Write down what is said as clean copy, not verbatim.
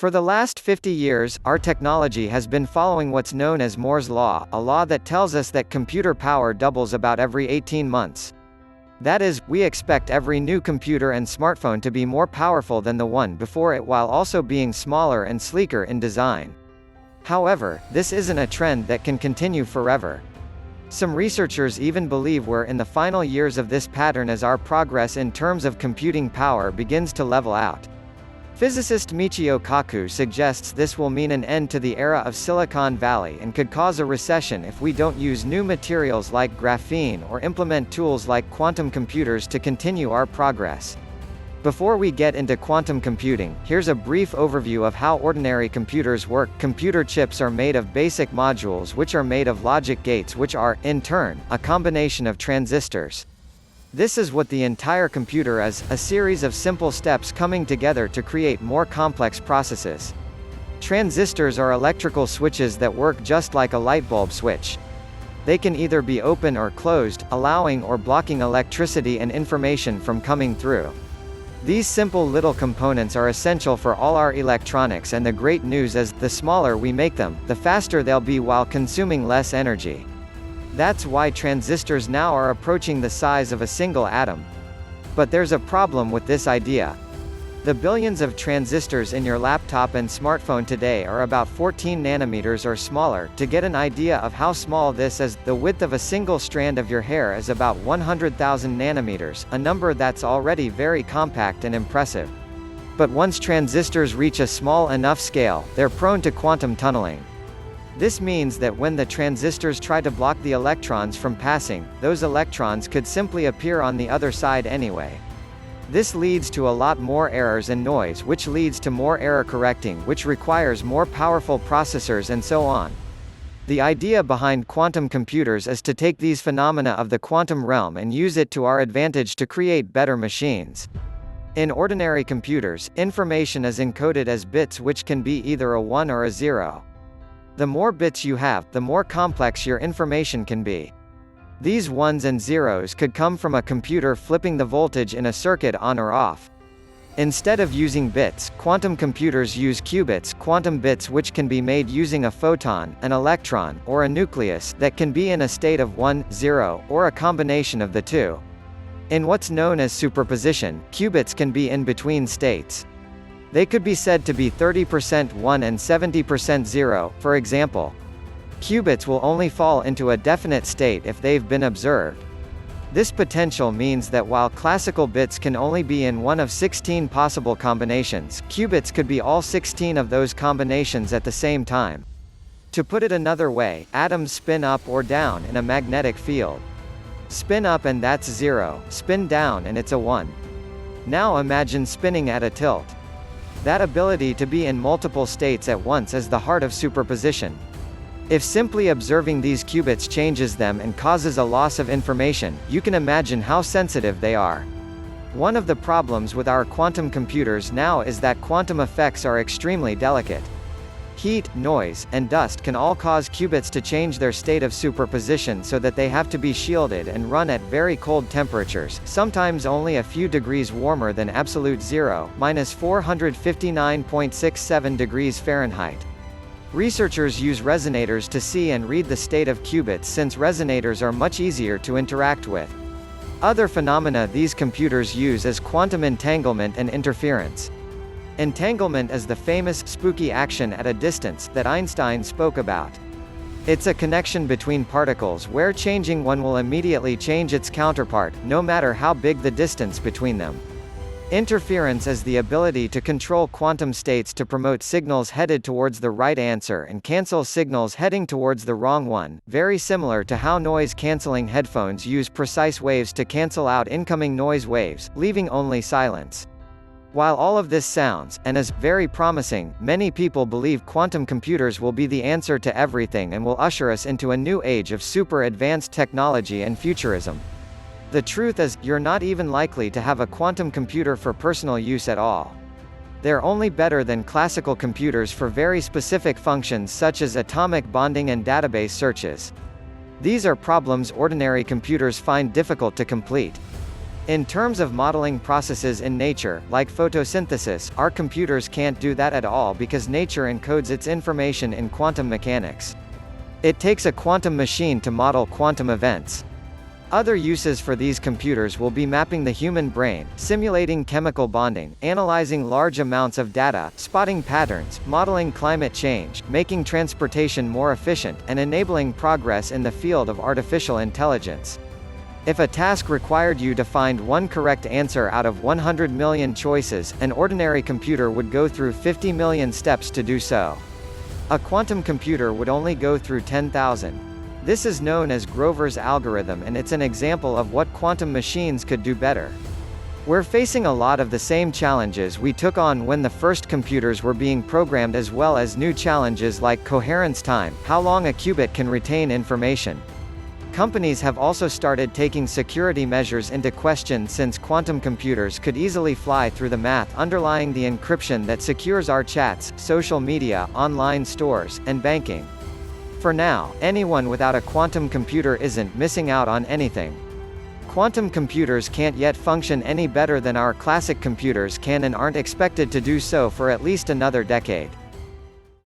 For the last 50 years, our technology has been following what's known as Moore's Law, a law that tells us that computer power doubles about every 18 months. That is, we expect every new computer and smartphone to be more powerful than the one before it while also being smaller and sleeker in design. However, this isn't a trend that can continue forever. Some researchers even believe we're in the final years of this pattern as our progress in terms of computing power begins to level out. Physicist Michio Kaku suggests this will mean an end to the era of Silicon Valley and could cause a recession if we don't use new materials like graphene or implement tools like quantum computers to continue our progress. Before we get into quantum computing, here's a brief overview of how ordinary computers work. Computer chips are made of basic modules which are made of logic gates which are, in turn, a combination of transistors. This is what the entire computer is, a series of simple steps coming together to create more complex processes. Transistors are electrical switches that work just like a light bulb switch. They can either be open or closed, allowing or blocking electricity and information from coming through. These simple little components are essential for all our electronics, and the great news is, the smaller we make them, the faster they'll be while consuming less energy. That's why transistors now are approaching the size of a single atom. But there's a problem with this idea. The billions of transistors in your laptop and smartphone today are about 14 nanometers or smaller. To get an idea of how small this is, the width of a single strand of your hair is about 100,000 nanometers, a number that's already very compact and impressive. But once transistors reach a small enough scale, they're prone to quantum tunneling. This means that when the transistors try to block the electrons from passing, those electrons could simply appear on the other side anyway. This leads to a lot more errors and noise, which leads to more error correcting, which requires more powerful processors and so on. The idea behind quantum computers is to take these phenomena of the quantum realm and use it to our advantage to create better machines. In ordinary computers, information is encoded as bits which can be either a 1 or a 0. The more bits you have, the more complex your information can be. These ones and zeros could come from a computer flipping the voltage in a circuit on or off. Instead of using bits, quantum computers use qubits, quantum bits which can be made using a photon, an electron, or a nucleus that can be in a state of 1, 0, or a combination of the two. In what's known as superposition, qubits can be in between states. They could be said to be 30% 1 and 70% 0, for example. Qubits will only fall into a definite state if they've been observed. This potential means that while classical bits can only be in one of 16 possible combinations, qubits could be all 16 of those combinations at the same time. To put it another way, atoms spin up or down in a magnetic field. Spin up and that's 0, spin down and it's a 1. Now imagine spinning at a tilt. That ability to be in multiple states at once is the heart of superposition. If simply observing these qubits changes them and causes a loss of information, you can imagine how sensitive they are. One of the problems with our quantum computers now is that quantum effects are extremely delicate. Heat, noise, and dust can all cause qubits to change their state of superposition so that they have to be shielded and run at very cold temperatures, sometimes only a few degrees warmer than absolute zero, -459.67 degrees Fahrenheit. Researchers use resonators to see and read the state of qubits since resonators are much easier to interact with. Other phenomena these computers use is quantum entanglement and interference. Entanglement is the famous, spooky action at a distance that Einstein spoke about. It's a connection between particles where changing one will immediately change its counterpart, no matter how big the distance between them. Interference is the ability to control quantum states to promote signals headed towards the right answer and cancel signals heading towards the wrong one, very similar to how noise-canceling headphones use precise waves to cancel out incoming noise waves, leaving only silence. While all of this sounds, and is, very promising, many people believe quantum computers will be the answer to everything and will usher us into a new age of super advanced technology and futurism. The truth is, you're not even likely to have a quantum computer for personal use at all. They're only better than classical computers for very specific functions such as atomic bonding and database searches. These are problems ordinary computers find difficult to complete. In terms of modeling processes in nature, like photosynthesis, our computers can't do that at all because nature encodes its information in quantum mechanics. It takes a quantum machine to model quantum events. Other uses for these computers will be mapping the human brain, simulating chemical bonding, analyzing large amounts of data, spotting patterns, modeling climate change, making transportation more efficient, and enabling progress in the field of artificial intelligence. If a task required you to find one correct answer out of 100 million choices, an ordinary computer would go through 50 million steps to do so. A quantum computer would only go through 10,000. This is known as Grover's algorithm, and it's an example of what quantum machines could do better. We're facing a lot of the same challenges we took on when the first computers were being programmed, as well as new challenges like coherence time, how long a qubit can retain information. Companies have also started taking security measures into question, since quantum computers could easily fly through the math underlying the encryption that secures our chats, social media, online stores, and banking. For now, anyone without a quantum computer isn't missing out on anything. Quantum computers can't yet function any better than our classic computers can, and aren't expected to do so for at least another decade.